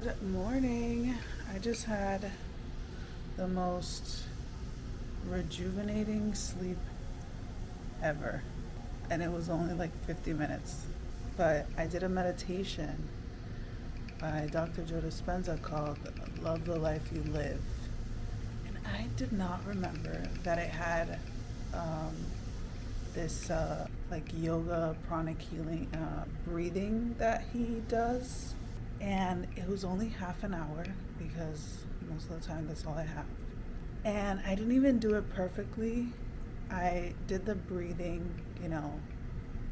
Good morning. I just had the most rejuvenating sleep ever. And it was only like 50 minutes. But I did a meditation by Dr. Joe Dispenza called Love the Life You Live. And I did not remember that it had this like yoga pranic healing breathing that he does. And it was only half an hour because most of the time that's all I have. And I didn't even do it perfectly. I did the breathing,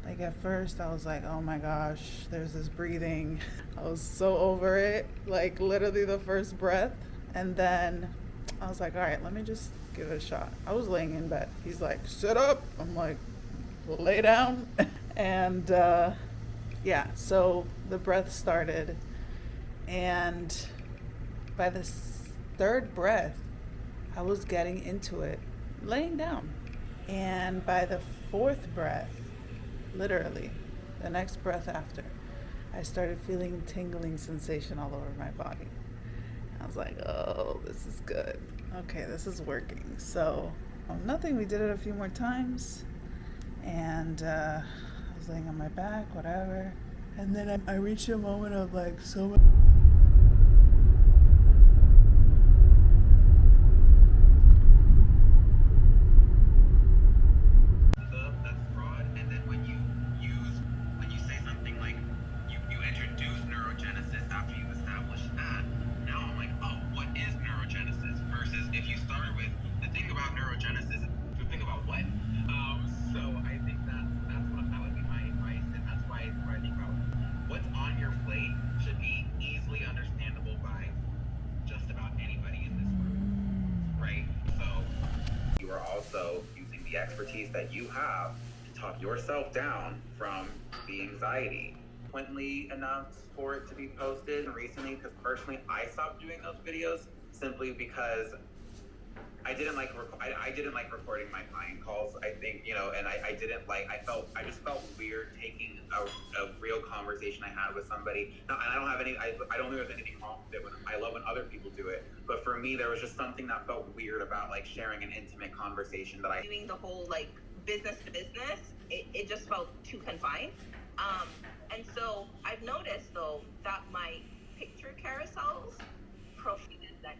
like at first I was like, oh my gosh, there's this breathing. I was so over it, like literally the first breath. And then I was like, all right, let me just give it a shot. I was laying in bed. He's like, sit up. I'm like, well, lay down. And yeah, so the breath started. And by the third breath, I was getting into it, laying down. And by the fourth breath, literally, the next breath after, I started feeling tingling sensation all over my body. I was like, oh, this is good. Okay, this is working. So, nothing. We did it a few more times. And I was laying on my back, whatever. And then I reached a moment of like so much. You are also using the expertise that you have to talk yourself down from the anxiety. Frequently enough for it to be posted recently, because personally I stopped doing those videos simply because I didn't like I didn't like recording my client calls. I think and I just felt weird taking a real conversation I had with somebody. Now, and I don't think there's anything wrong with it. I love when other people do it, but for me there was just something that felt weird about like sharing an intimate conversation that I doing the whole like business to business. It just felt too confined. And so I've noticed though that my picture carousels proceeded that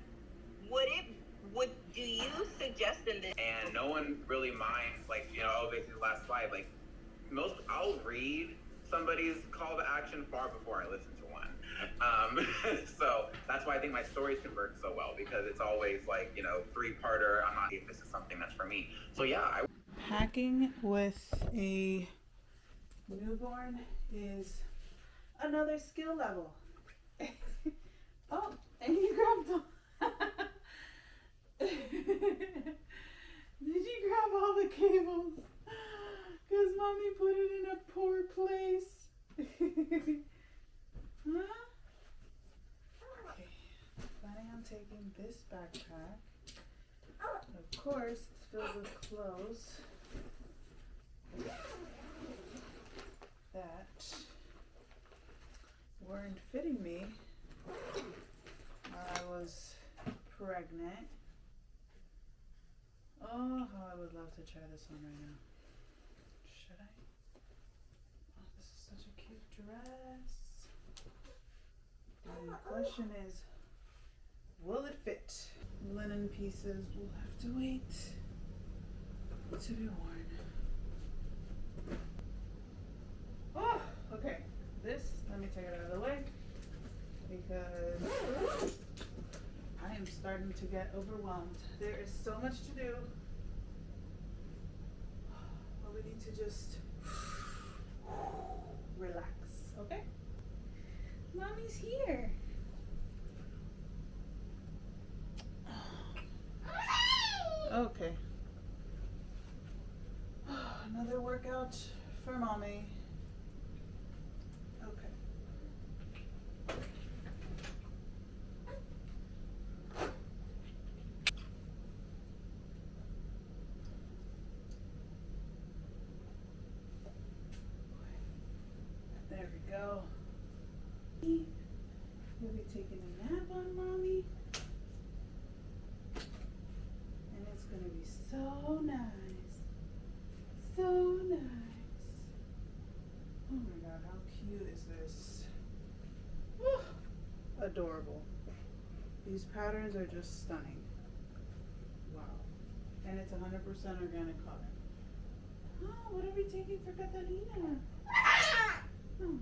would do you suggest in this? And no one really minds, like, basically the last slide, like, I'll read somebody's call to action far before I listen to one. So that's why I think my stories convert so well, because it's always like, three-parter. I'm not, if this is something that's for me. So yeah. Packing with a newborn is another skill level. Oh, and you grabbed them. Did you grab all the cables? Because mommy put it in a poor place. Huh? Okay. Planning on taking this backpack. Of course, it's filled with clothes that weren't fitting me while I was pregnant. Oh, how I would love to try this on right now. Should I? Oh, this is such a cute dress. And the question is, will it fit? Linen pieces will have to wait to be worn. Oh, okay. This, let me take it out of the way because I am starting to get overwhelmed. There is so much to do. But we need to just relax, okay? Mommy's here. Okay. Another workout for mommy. Okay. There we go. We'll be taking a nap on mommy. And it's gonna be so nice. So nice. Oh my god, how cute is this? Woo! Adorable. These patterns are just stunning. Wow. And it's 100% organic cotton. Oh, what are we taking for Catalina? Oh.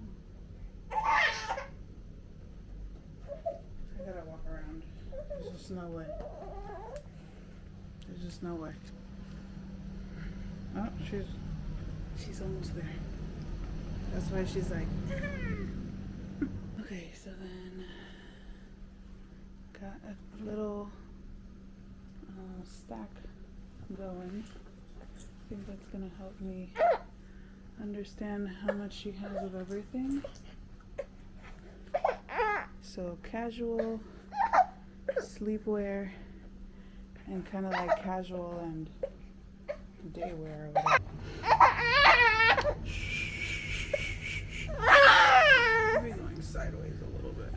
I gotta walk around. There's just no way. There's just no way. Oh, she's almost there. That's why she's like. Okay, so then got a little stack going. I think that's gonna help me understand how much she has of everything. So casual, sleepwear, and kind of like casual and daywear or whatever. Maybe going sideways a little bit.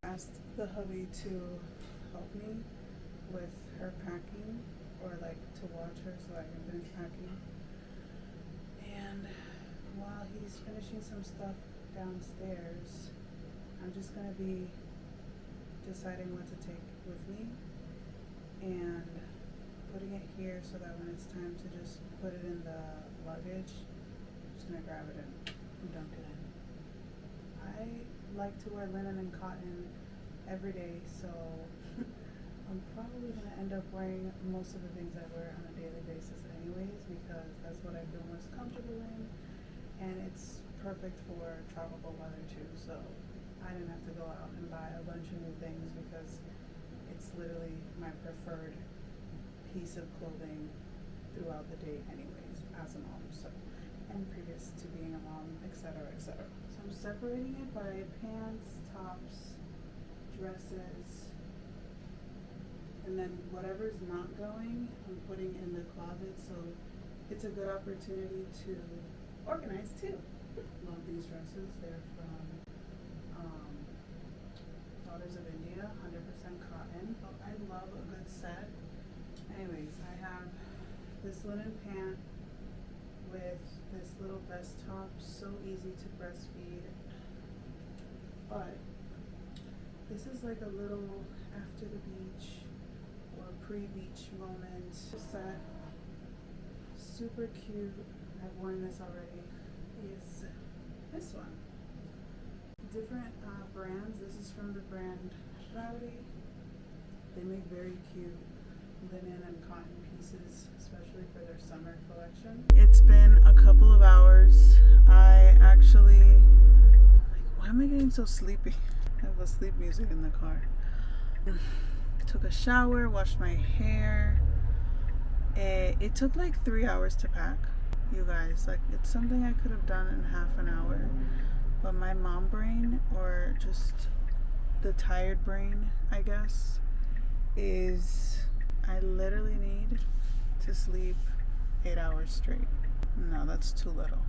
Asked the hubby to help me with her packing, or like to watch her so I can finish packing. And while he's finishing some stuff downstairs, I'm just gonna be deciding what to take with me and putting it here so that when it's time to just put it in the luggage, I'm just gonna grab it and dunk it in. I like to wear linen and cotton every day, so I'm probably gonna end up wearing most of the things I wear on a daily basis anyways, because that's what I feel most comfortable in, and it's perfect for tropical weather too. So I didn't have to go out and buy a bunch of new things because it's literally my preferred piece of clothing throughout the day anyways as a mom, so, and previous to being a mom, etc., etc. So I'm separating it by pants, tops, dresses, and then whatever's not going, I'm putting in the closet, so it's a good opportunity to organize too. Love these dresses. They're from Daughters of India, 100% cotton. Oh, I love a good set. Anyways, I have this linen pant with this little vest top, so easy to breastfeed. But this is like a little after the beach or pre-beach moment set. Super cute. I've worn this already. Is this one. Different brands. This is from the brand Rowdy. They make very cute linen and cotton pieces, especially for their summer collection. It's been a couple of hours. I actually, why am I getting so sleepy? I have a sleep music in the car. Took a shower, washed my hair. It took like 3 hours to pack, you guys. Like, it's something I could have done in half an hour, but my mom brain, or just the tired brain, I guess, is I literally need to sleep 8 hours straight. No, that's too little.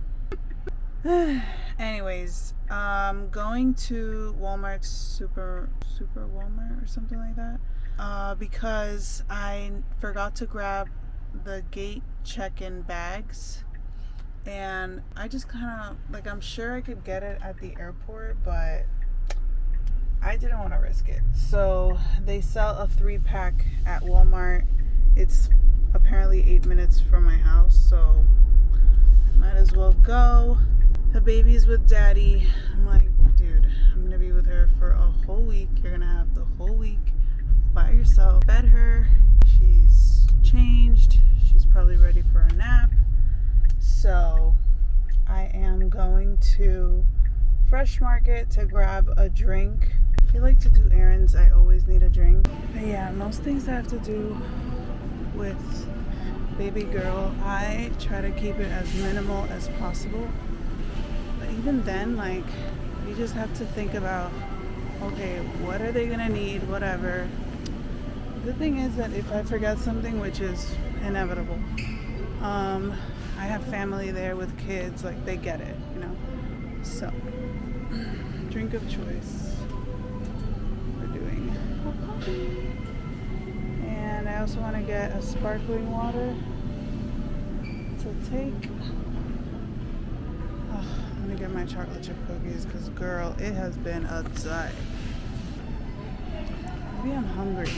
Anyways, going to Walmart's Super Walmart or something like that, because I forgot to grab the gate check-in bags, and I just kind of like, I'm sure I could get it at the airport, but I didn't want to risk it. So they sell a 3-pack at Walmart. It's apparently 8 minutes from my house, so I might as well go. The baby's with daddy. I'm like, dude, I'm gonna be with her for a whole week. You're gonna have the whole week by yourself. Fed her, she's changed, she's probably ready for a nap. So I am going to Fresh Market to grab a drink. I feel like to do errands, I always need a drink. But yeah, most things I have to do with baby girl, I try to keep it as minimal as possible. But even then, like, you just have to think about, okay, what are they gonna need, whatever. The thing is that if I forget something, which is inevitable, I have family there with kids, like, they get it, you know. So, drink of choice. We're doing a coffee. And I also want to get a sparkling water to take. Oh, I'm gonna get my chocolate chip cookies because, girl, it has been a day. Maybe I'm hungry.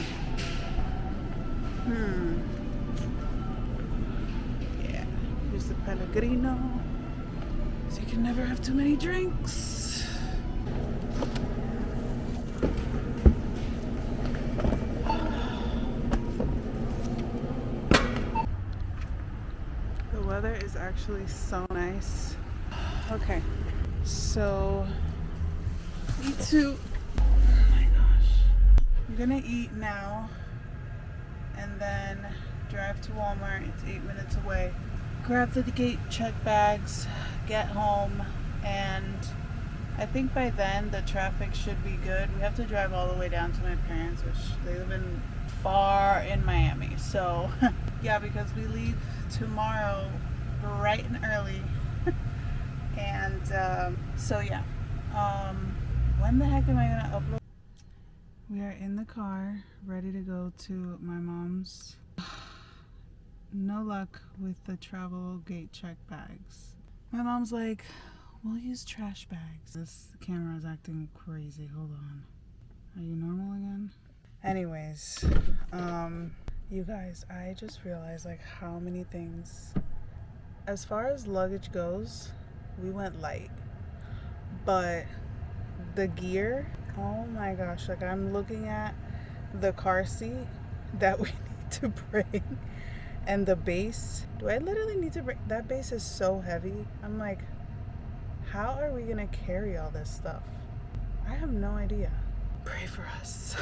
Yeah, here's the Pellegrino. So you can never have too many drinks. The weather is actually so nice. Okay, so need to, oh my gosh, I'm gonna eat now and then drive to Walmart. It's 8 minutes away. Grab the gate check bags, get home, and I think by then the traffic should be good. We have to drive all the way down to my parents, which they live in far in Miami. So yeah, because we leave tomorrow bright and early. And so yeah, when the heck am I gonna upload? We are in the car ready to go to my mom's. No luck with the travel gate check bags. My mom's like, we'll use trash bags. This camera is acting crazy. Hold on. Are you normal again? Anyways, you guys, I just realized like how many things. As far as luggage goes, we went light. But the gear, oh my gosh, like I'm looking at the car seat that we need to bring and the base. Do I literally need to bring that base? Is so heavy. I'm like, how are we gonna carry all this stuff? I have no idea. Pray for us.